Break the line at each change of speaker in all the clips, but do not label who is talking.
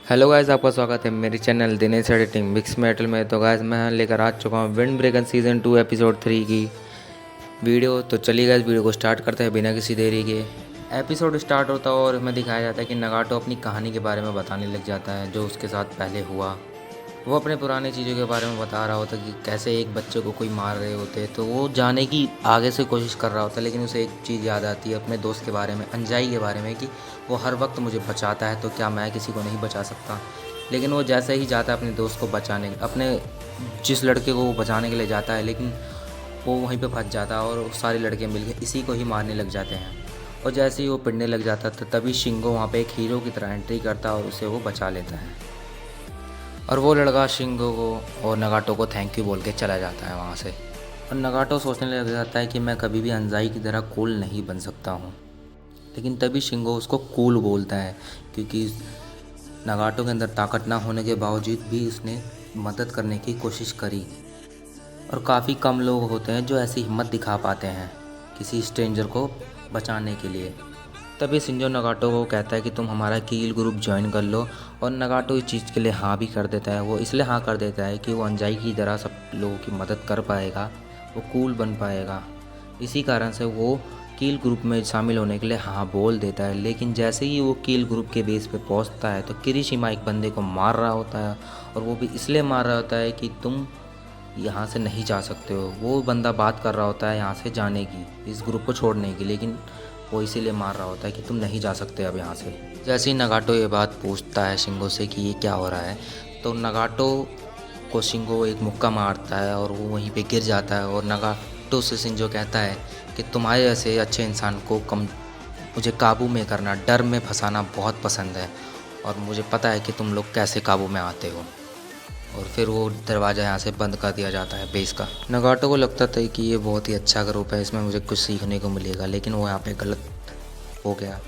Hello guys, आपका स्वागत है मेरे channel Dinesh editing mix metal में। तो गाइस मैं लेकर आ चुका हूँ विंड ब्रेकर सीज़न 2 एपिसोड 3 की वीडियो। तो चलिए गाइस वीडियो को स्टार्ट करते हैं बिना किसी देरी के। एपिसोड स्टार्ट होता है और इसमें दिखाया जाता है कि नगाटो अपनी कहानी के बारे में बताने लग जाता है जो उसके साथ पहले हुआ। वो अपने पुराने चीज़ों के बारे में बता रहा होता कि कैसे एक बच्चे को कोई मार रहे होते, तो वो जाने की आगे से कोशिश कर रहा होता, लेकिन उसे एक चीज़ याद आती है अपने दोस्त के बारे में, अंजाई के बारे में, कि वो हर वक्त मुझे बचाता है, तो क्या मैं किसी को नहीं बचा सकता। लेकिन वो जैसे ही जाता है अपने दोस्त को बचाने, अपने जिस लड़के को वो बचाने के लिए जाता है, लेकिन वो वहीं पे फंस जाता है और सारे लड़के मिलकर इसी को ही मारने लग जाते हैं। और जैसे ही वो पिटने लग जाता था तभी शिंगो वहाँ पे एक हीरो की तरह एंट्री करता है और उसे वो बचा लेता है। और वो लड़का शिंगो को और नगाटो को थैंक यू बोल के चला जाता है वहाँ से। और नगाटो सोचने लग जाता है कि मैं कभी भी अंजाई की तरह कूल नहीं बन सकता हूँ। लेकिन तभी शिंगो उसको कूल बोलता है, क्योंकि नगाटो के अंदर ताकत ना होने के बावजूद भी उसने मदद करने की कोशिश करी। और काफ़ी कम लोग होते हैं जो ऐसी हिम्मत दिखा पाते हैं किसी स्ट्रेंजर को बचाने के लिए। तभी शिंजो नगाटो को कहता है कि तुम हमारा कील ग्रुप ज्वाइन कर लो। और नगाटो इस चीज़ के लिए हाँ भी कर देता है। वो इसलिए हाँ कर देता है कि वो अंजाई की तरह सब लोगों की मदद कर पाएगा, वो कूल बन पाएगा। इसी कारण से वो कील ग्रुप में शामिल होने के लिए हाँ बोल देता है। लेकिन जैसे ही वो कील ग्रुप के बेस पे पहुंचता है तो किरिशिमा एक बंदे को मार रहा होता है, और वो भी इसलिए मार रहा होता है कि तुम यहाँ से नहीं जा सकते हो। वो बंदा बात कर रहा होता है यहाँ से जाने की, इस ग्रुप को छोड़ने की, लेकिन वो इसीलिए मार रहा होता है कि तुम नहीं जा सकते अब यहाँ से। जैसे ही नगाटो ये बात पूछता है शिंगो से कि ये क्या हो रहा है, तो नगाटो को शिंगो एक मुक्का मारता है और वो वहीं पे गिर जाता है। और नगाटो से शिंजो कहता है कि तुम्हारे जैसे अच्छे इंसान को मुझे काबू में करना, डर में फंसाना बहुत पसंद है, और मुझे पता है कि तुम लोग कैसे काबू में आते हो। और फिर वो दरवाज़ा यहाँ से बंद कर दिया जाता है बेस का। नगाटो को लगता था कि ये बहुत ही अच्छा ग्रुप है, इसमें मुझे कुछ सीखने को मिलेगा, लेकिन वो यहाँ पे गलत हो गया।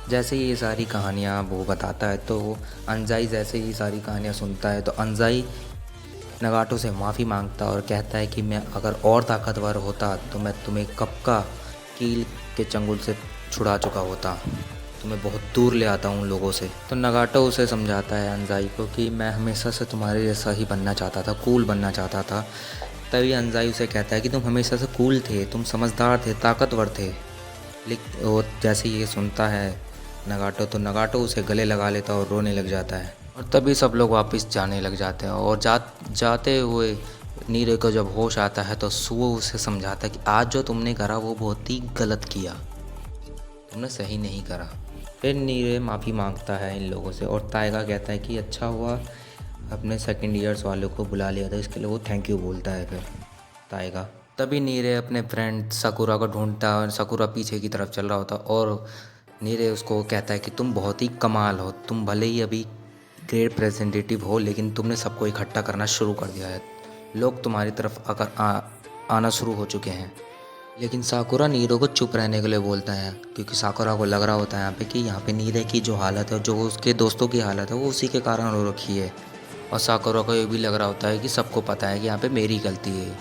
जैसे ही ये सारी कहानियाँ वो बताता है तो अंजाई जैसे ही सारी कहानियाँ सुनता है तो अंजाई नगाटो से माफ़ी मांगता है और कहता है कि मैं अगर और ताकतवर होता तो मैं तुम्हें कब का कील के चंगुल से छुड़ा चुका होता, तुम्हें बहुत दूर ले आता हूँ लोगों से। तो नगाटो उसे समझाता है अंजाई को कि मैं हमेशा से तुम्हारे जैसा ही बनना चाहता था, कूल बनना चाहता था। तभी अंजाई उसे कहता है कि तुम हमेशा से कूल थे, तुम समझदार थे, ताकतवर थे। लेकिन वो जैसे ये सुनता है नगाटो, तो नगाटो उसे गले लगा लेता है और रोने लग जाता है। और तभी सब लोग वापस जाने लग जाते हैं। और जाते हुए नीरे को जब होश आता है तो सुओ उसे समझाता है कि आज जो तुमने करा वो बहुत ही गलत किया, तुमने सही नहीं करा। फिर नीरे माफ़ी मांगता है इन लोगों से, और ताइगा कहता है कि अच्छा हुआ अपने सेकंड ईयर्स वालों को बुला लिया था, इसके लिए वो थैंक यू बोलता है फिर ताइगा। तभी नीरे अपने फ्रेंड साकुरा को ढूंढता है और साकुरा पीछे की तरफ चल रहा होता, और नीरे उसको कहता है कि तुम बहुत ही कमाल हो, तुम भले ही अभी ग्रेट प्रेजेंटेटिव हो, लेकिन तुमने सबको इकट्ठा करना शुरू कर दिया है, लोग तुम्हारी तरफ आना शुरू हो चुके हैं। लेकिन साकुरा नीरो को चुप रहने के लिए बोलता है, क्योंकि साकुरा को लग रहा होता है यहाँ पे कि यहाँ पे नीरे की जो हालत है, जो उसके दोस्तों की हालत है, वो उसी के कारण हो रखी है। और साकुरा को ये भी लग रहा होता है कि सबको पता है कि यहाँ पे मेरी गलती है।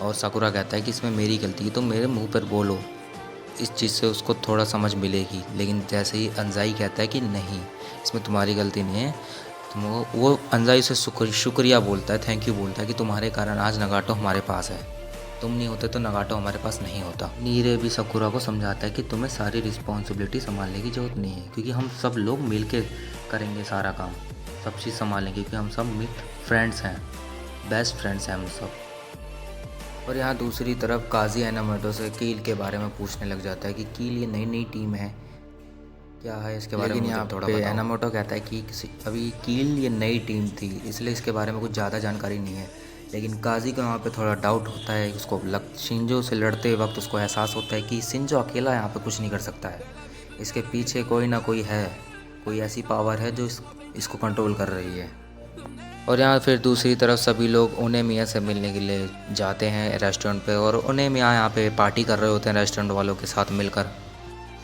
और साकुरा कहता है कि इसमें मेरी गलती है तो मेरे मुंह पर बोलो, इस चीज़ से उसको थोड़ा समझ मिलेगी। लेकिन जैसे ही अंजाई कहता है कि नहीं, इसमें तुम्हारी गलती नहीं है, तुम वो अंजाई से शुक्रिया बोलता है, थैंक यू बोलता है कि तुम्हारे कारण आज नगाटो हमारे पास है, तुम नहीं होते तो नगाटो हमारे पास नहीं होता। नीरे भी साकुरा को समझाता है कि तुम्हें सारी रिस्पॉन्सिबिलिटी संभालने की ज़रूरत नहीं है, क्योंकि हम सब लोग मिल के करेंगे सारा काम, सब चीज़ संभालेंगे, क्योंकि हम सब फ्रेंड्स हैं, बेस्ट फ्रेंड्स हैं हम सब। और यहाँ दूसरी तरफ काजी एनामोटो से कील के बारे में पूछने लग जाता है कि कील ये नई नई टीम है, क्या है इसके बारे में मुझे थोड़ा बताओ। एनामोटो कहता है कि अभी कील ये नई टीम थी, इसलिए इसके बारे में कुछ ज़्यादा जानकारी नहीं है। लेकिन काजी को यहाँ पे थोड़ा डाउट होता है, उसको शिंजो से लड़ते वक्त उसको एहसास होता है कि शिंजो अकेला यहाँ पे कुछ नहीं कर सकता है, इसके पीछे कोई ना कोई है, कोई ऐसी पावर है जो इसको कंट्रोल कर रही है। और यहाँ फिर दूसरी तरफ सभी लोग ओनेमिया से मिलने के लिए जाते हैं रेस्टोरेंट पे, और ओनेमिया यहाँ पे पार्टी कर रहे होते हैं रेस्टोरेंट वालों के साथ मिलकर।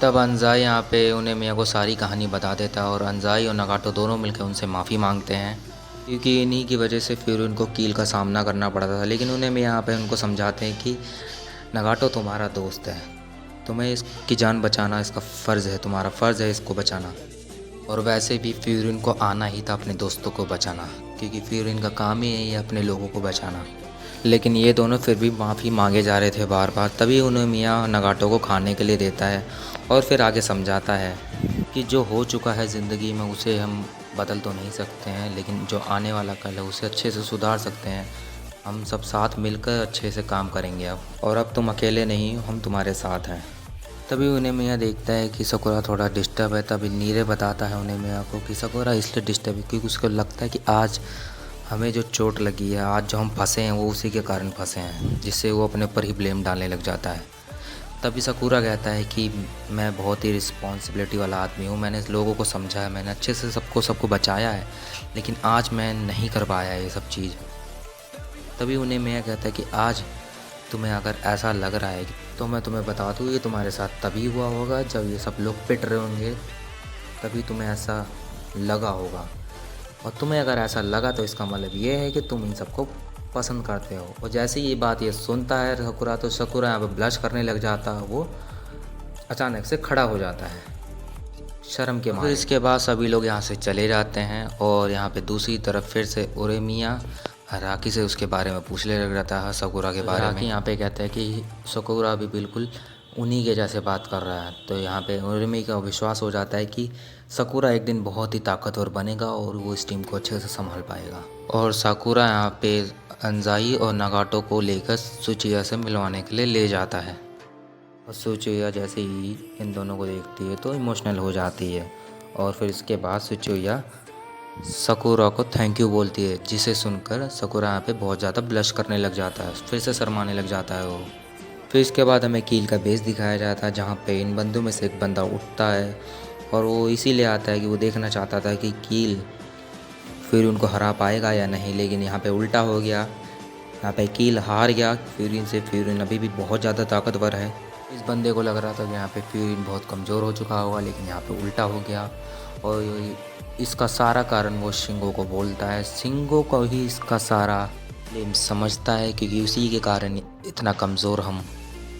तब अंजाई यहाँ पे ओनेमिया को सारी कहानी बता देता है, और अंजाई और नगाटो दोनों मिलकर उनसे माफ़ी मांगते हैं, क्योंकि इन्हीं की वजह से फिर उनको कील का सामना करना पड़ा था। लेकिन ओनेमिया यहाँ पे उनको समझाते हैं कि नगाटो तुम्हारा दोस्त है, तुम्हें इसकी जान बचाना इसका फ़र्ज़ है, तुम्हारा फ़र्ज़ है इसको बचाना। और वैसे भी फ्यूरिन को आना ही था अपने दोस्तों को बचाना, क्योंकि फ्यूरिन का काम ही है अपने लोगों को बचाना। लेकिन ये दोनों फिर भी माफ़ी मांगे जा रहे थे बार बार। तभी उन्हें मियाँ नगाटो को खाने के लिए देता है और फिर आगे समझाता है कि जो हो चुका है ज़िंदगी में उसे हम बदल तो नहीं सकते हैं, लेकिन जो आने वाला कल है उसे अच्छे से सुधार सकते हैं। हम सब साथ मिलकर अच्छे से काम करेंगे अब, और अब तुम अकेले नहीं, हम तुम्हारे साथ हैं। तभी उन्हें मियाँ देखता है कि सकुरा थोड़ा डिस्टर्ब है। तभी नीरे बताता है उन्हें मियाँ को कि सकुरा इसलिए डिस्टर्ब है क्योंकि उसको लगता है कि आज हमें जो चोट लगी है, आज जो हम फंसे हैं वो उसी के कारण फंसे हैं, जिससे वो अपने ऊपर ही ब्लेम डालने लग जाता है। तभी सकुरा कहता है कि मैं बहुत ही रिस्पॉन्सिबिलिटी वाला आदमी हूँ, मैंने लोगों को समझाया, मैंने अच्छे से सबको बचाया है, लेकिन आज मैं नहीं कर पाया ये सब चीज़। तभी उन्हें मैं कहता है कि आज तुम्हें अगर ऐसा लग रहा है तो मैं तुम्हें बता दूँ, ये तुम्हारे साथ तभी हुआ होगा जब ये सब लोग पिट रहे होंगे, तभी तुम्हें ऐसा लगा होगा। और तुम्हें अगर ऐसा लगा तो इसका मतलब ये है कि तुम इन सबको पसंद करते हो। और जैसे ही ये बात ये सुनता है सकुरा, तो सकुरा यहाँ पर ब्लश करने लग जाता है। वो अचानक से खड़ा हो जाता है शर्म के मारे। इसके बाद सभी लोग यहाँ से चले जाते हैं और यहाँ पे दूसरी तरफ फिर से उरेमिया हराकी से उसके बारे में पूछने लग जाता है, सकुरा के बारे में। यहाँ पे कहता है कि सकुरा भी बिल्कुल उन्हीं के जैसे बात कर रहा है। तो यहाँ पे उरेमी का विश्वास हो जाता है कि सकुरा एक दिन बहुत ही ताकतवर बनेगा और वो इस टीम को अच्छे से संभाल पाएगा। और सकुरा यहाँ पे अंजाई और नगाटो को लेकर सुचिया से मिलवाने के लिए ले जाता है। और सुचिया जैसे ही इन दोनों को देखती है तो इमोशनल हो जाती है। और फिर इसके बाद सुचिया सकुरा को थैंक यू बोलती है, जिसे सुनकर सकुरा यहाँ पे बहुत ज़्यादा ब्लश करने लग जाता है, फिर से शर्माने लग जाता है वो। फिर इसके बाद हमें कील का बेस दिखाया जाता है, जहाँ पे इन बंदों में से एक बंदा उठता है और वो इसीलिए आता है कि वो देखना चाहता था कि कील फिर उनको हरा पाएगा या नहीं। लेकिन यहाँ पे उल्टा हो गया, यहाँ पे कील हार गया फ्यूरिन से। फ्यूरिन अभी भी बहुत ज़्यादा ताकतवर है। इस बंदे को लग रहा था कि यहाँ पे फ्यूरिन बहुत कमज़ोर हो चुका होगा, लेकिन यहाँ पे उल्टा हो गया। और इसका सारा कारण वो शिंगो को बोलता है। शिंगो को ही इसका सारा ब्लेम समझता है, क्योंकि उसी के कारण इतना कमज़ोर हम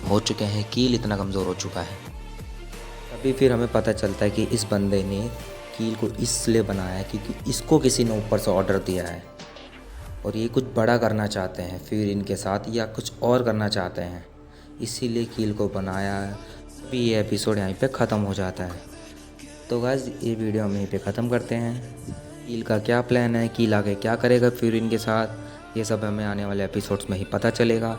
हो चुके हैं, कील इतना कमज़ोर हो चुका है। तभी फिर हमें पता चलता है कि इस बंदे ने कील को इसलिए बनाया है क्योंकि इसको किसी ने ऊपर से ऑर्डर दिया है और ये कुछ बड़ा करना चाहते हैं फ्यूरिन के साथ, या कुछ और करना चाहते हैं, इसीलिए कील को बनाया है। अभी ये एपिसोड यहीं पे ख़त्म हो जाता है। तो गाइस ये वीडियो हम यहीं पे ख़त्म करते हैं। कील का क्या प्लान है, कील आगे क्या करेगा फ्यूरिन के साथ, ये सब हमें आने वाले एपिसोड्स में ही पता चलेगा।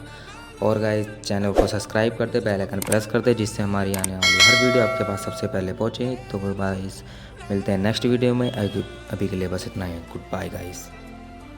और गाइस चैनल को सब्सक्राइब कर दे, बेल आइकन प्रेस कर दे, जिससे हमारी आने वाली हर वीडियो आपके पास सबसे पहले पहुँचे। तो गाइस मिलते हैं नेक्स्ट वीडियो में। अभी के लिए बस इतना ही। Good bye guys.